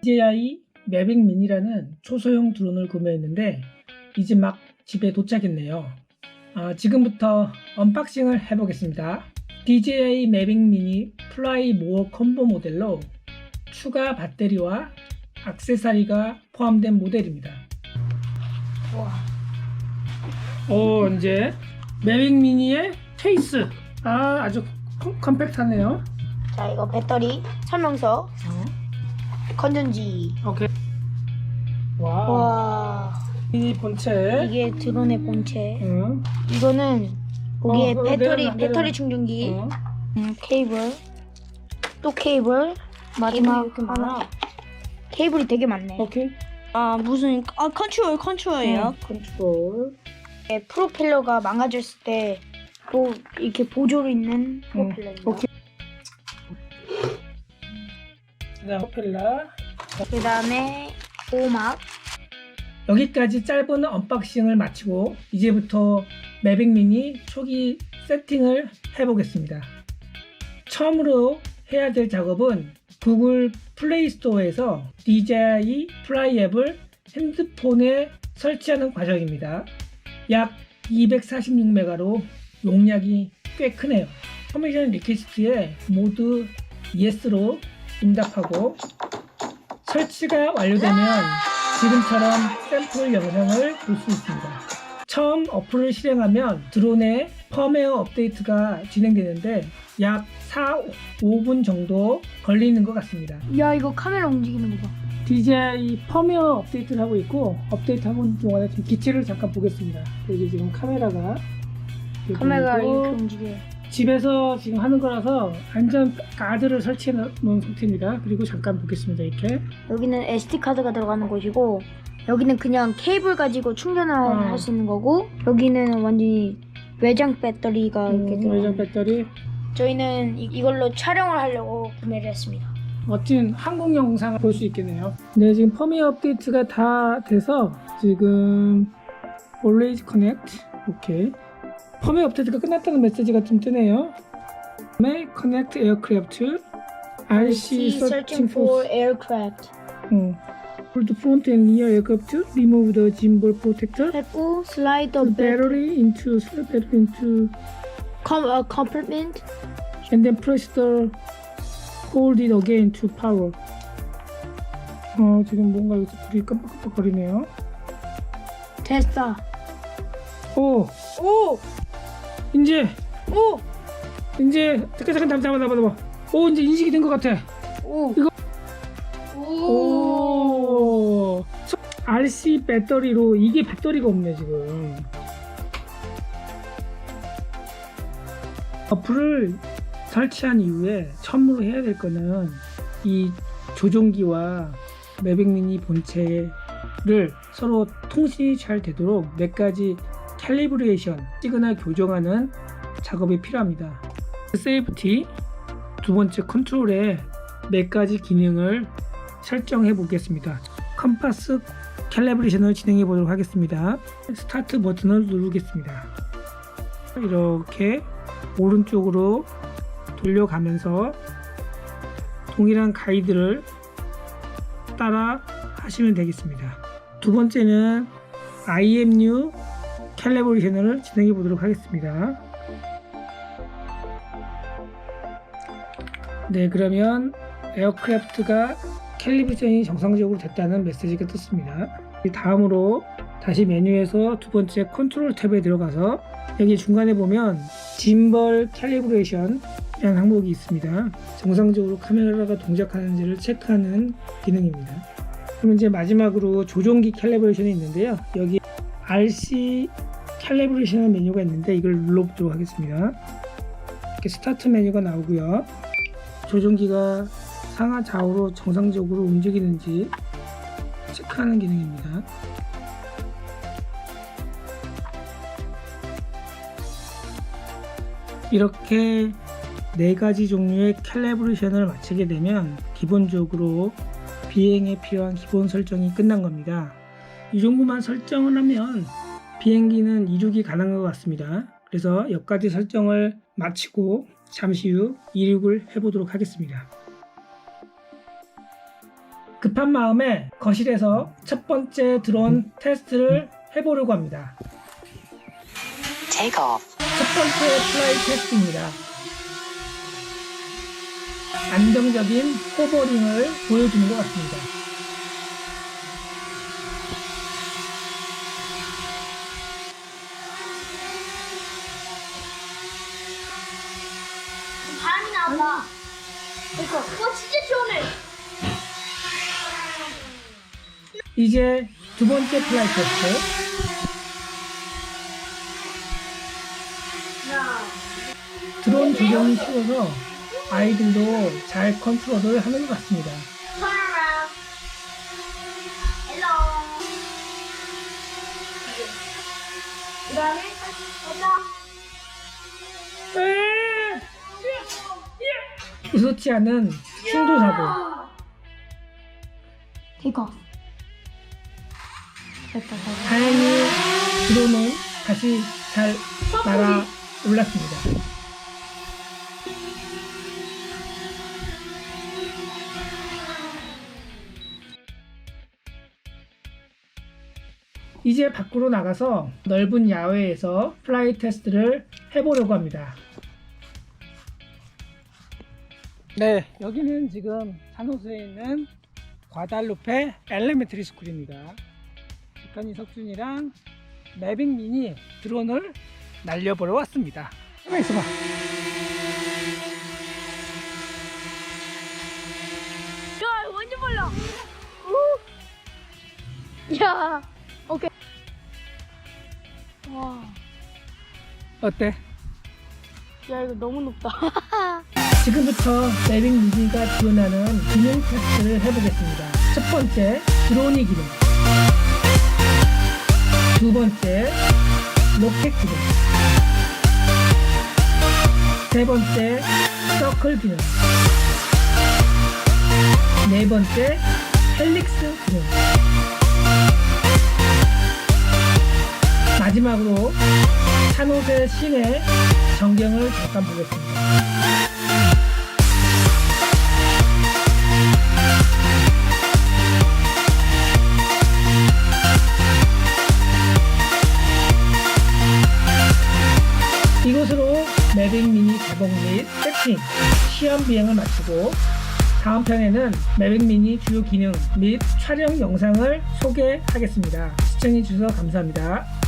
DJI 매빅 미니라는 초소형 드론을 구매했는데 이제 막 집에 도착했네요. 지금부터 언박싱을 해보겠습니다. DJI 매빅 미니 플라이 모어 콤보 모델로 추가 배터리와 액세서리가 포함된 모델입니다. 이제 매빅 미니의 케이스. 아주 컴팩트하네요. 자, 이거 배터리 설명서. 건전지. 오케이. 와, 이 본체. 이게 드론의 본체. 응. 이거는 거기에 내려놔. 배터리 충전기. 어. 케이블. 또 케이블. 마지막 이렇게 하나. 많아. 케이블이 되게 많네. 오케이. 컨트롤이에요. 컨트롤. 프로펠러가 망가졌을 때 이렇게 보조로 있는 프로펠러입니다. 오케이. 그다음 프로펠러. 그 다음에 오막. 여기까지 짧은 언박싱을 마치고 이제부터 매빅 미니 초기 세팅을 해보겠습니다. 처음으로 해야 될 작업은 구글 플레이 스토어에서 DJI 플라이 앱을 핸드폰에 설치하는 과정입니다. 약 246메가로 용량이 꽤 크네요. 퍼미션 리퀘스트에 모두 YES로 응답하고 설치가 완료되면 지금처럼 샘플 영상을 볼 수 있습니다. 처음 어플을 실행하면 드론의 펌웨어 업데이트가 진행되는데 약 4-5분 정도 걸리는 것 같습니다. 야, 이거 카메라 움직이는 거 봐. DJI 펌웨어 업데이트를 하고 있고 업데이트하는 동안에 좀 기체를 잠깐 보겠습니다. 여기 지금 카메라가 카메라가 보이고 이렇게 움직여요. 집에서 지금 하는 거라서 안전 가드를 설치해 놓은 상태입니다. 그리고 잠깐 보겠습니다. 이렇게 여기는 SD카드가 들어가는 곳이고 여기는 그냥 케이블 가지고 충전을 할 수 있는 거고 여기는 완전히 외장 배터리가 이렇게 들어가요. 외장 배터리. 저희는 이걸로 촬영을 하려고 구매를 했습니다. 멋진 한국 영상을 볼 수 있겠네요. 네, 지금 펌웨어 업데이트가 다 돼서 지금 Always Connect. 오케이. 펌웨어 업데이트가 끝났다는 메시지가 좀 뜨네요. 다음에 Connect Aircraft RC Searching for Aircraft For the front and rear aircraft, remove the gimbal protector. 했고 Slide the Battery into compartment. and then press the hold it again to power. 지금 뭔가 여기서 불이 깜빡깜빡거리네요. 됐어. 오! 이제 잠깐 잡아. 오, 이제 인식이 된 것 같아. 오. RC 배터리로 이게 배터리가 없네 지금. 어플을 설치한 이후에 처음으로 해야 될 거는 이 조종기와 매빅 미니 본체를 서로 통신이 잘 되도록 몇 가지 캘리브레이션, 시그널 교정하는 작업이 필요합니다. 세이프티, 두 번째 컨트롤에 몇 가지 기능을 설정해 보겠습니다. 컴파스 캘리브레이션을 진행해 보도록 하겠습니다. 스타트 버튼을 누르겠습니다. 이렇게 오른쪽으로 돌려가면서 동일한 가이드를 따라 하시면 되겠습니다. 두 번째는 IMU 캘리브레이션을 진행해 보도록 하겠습니다. 네, 그러면 에어크래프트가 캘리브레이션이 정상적으로 됐다는 메시지가 떴습니다. 다음으로 다시 메뉴에서 두 번째 컨트롤 탭에 들어가서 여기 중간에 보면 짐벌 캘리브레이션 이라는 항목이 있습니다. 정상적으로 카메라가 동작하는지를 체크하는 기능입니다. 그럼 이제 마지막으로 조종기 캘리브레이션이 있는데요. 여기 RC 캘리브레이션 메뉴가 있는데 이걸 눌러보도록 하겠습니다. 이렇게 스타트 메뉴가 나오고요. 조종기가 상하 좌우로 정상적으로 움직이는지 체크하는 기능입니다. 이렇게 4가지 종류의 캘리브레이션을 마치게 되면 기본적으로 비행에 필요한 기본 설정이 끝난 겁니다. 이 정도만 설정을 하면 비행기는 이륙이 가능한 것 같습니다. 그래서 여기까지 설정을 마치고 잠시 후 이륙을 해보도록 하겠습니다. 급한 마음에 거실에서 첫 번째 드론 테스트를 해보려고 합니다. Take off. 첫 번째 플라이 테스트입니다. 안정적인 호버링을 보여주는 것 같습니다. 바람이 나온다. 이거 진짜 시원해. 이제 두 번째 플라이 테스트. 드론 조정이 쉬워서 아이들도 잘 컨트롤을 하는 것 같습니다. Turn around. Hello. 그다음에 의도치 않은 충돌 사고. Take off. 됐다. 다행히 드론은 다시 잘 날아 올랐습니다. 이제 밖으로 나가서 넓은 야외에서 플라이 테스트를 해보려고 합니다. 네, 여기는 지금 산호수에 있는 과달루페 엘레멘터리 스쿨입니다. 북한이 석준이랑 매빅 미니 드론을 날려보러 왔습니다. 가만히 있어봐. 야, 완전 빨라. 야, 오케이. 와, 어때? 야 이거 너무 높다. 지금부터 매빅 미니가 지원하는 기능 테스트를 해보겠습니다. 첫 번째, 드론이 기능. 두 번째, 로켓 기능. 세 번째, 서클 기능. 네 번째, 헬릭스 기능. 마지막으로 산호세 시내 전경을 잠깐 보겠습니다. 이곳으로 매빅 미니 개봉 및 세팅, 시험 비행을 마치고 다음 편에는 매빅 미니 주요 기능 및 촬영 영상을 소개하겠습니다. 시청해주셔서 감사합니다.